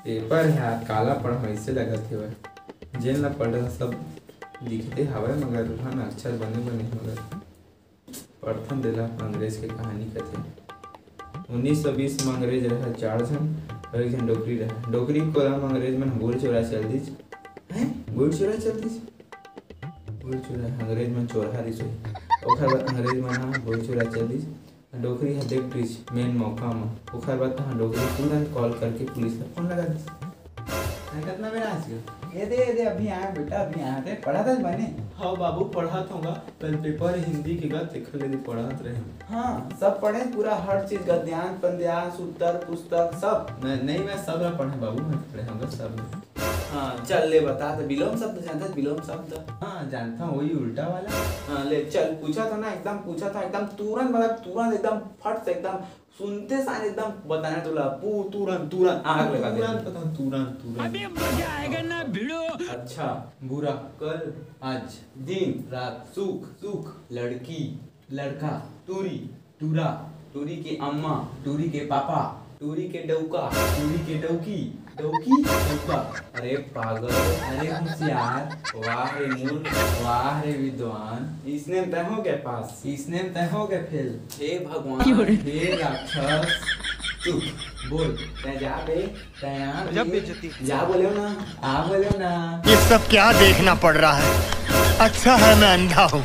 Paper है काला पढ़ ऐसे लगत हे जेन ला पढ़ सब दिखते हवे मगर उहाँ अक्षर बने मगर पढ़थन देला अंग्रेज के कहानी कथे। 1920 में अंग्रेज रहा 4 जन और 1 जन डोकरी रहा। डोकरी कोला में अंग्रेज मन गोल चोरा चल दिस हैं गोल चोरा चल दिस गोल चोरा अंग्रेज मन चोरा दिस ओखर बाद अंग्रेज मन गोल चोरा चल दिस डोकरी ह देख दिस मेन मौका में ओखर बाद डोकरी तुरंत कॉल करके पुलिस ला फोन लगा दिस। कितना बेरा आज ये दे अभी आया बेटा अभी आया थे पढ़ा था बने। हाँ बाबू पढ़ात होगा कल पेपर हिंदी के गत लिखल ले पढ़ात रहे। हाँ सब पढ़े पूरा हर चीज गद्यांश पद्यांश उत्तर पुस्तक सब। नहीं मैं सब ना पढ़े बाबू मैं पढ़े होगा सब। हाँ चल ले बता तो विलोम शब्द जानता है विलोम शब्द। हाँ जानता हूँ वही उल्टा वाला। हाँ ले चल पूछा था ना एकदम पूछा था एकदम तुरंत मतलब तुरंत एकदम फट से एकदम सुनते साथ एकदम बताना तुला तुरंत तुरंत आग लगा दे तुरंत तुरंत तुरंत अभी मजा आएगा ना भिड़ो। अच्छा बुरा कल आज दिन रात सुख सुख लड़की लड़का टूरी टूरा टूरी के अम्मा टूरी के पापा टूरी के डौका टूरी के डौकी डौकी डौका। अरे पागल अरे होशियार वाह रे मूर्ख वाह रे विद्वान इसने तय हो गए पास इसने तय हो गए फेल। हे भगवान हे राक्षस चुप बोल तय जा बे तैयार जा बोले ना आ बोलो ना। ये सब क्या देखना पड़ रहा है। अच्छा है मैं अंधा हूँ।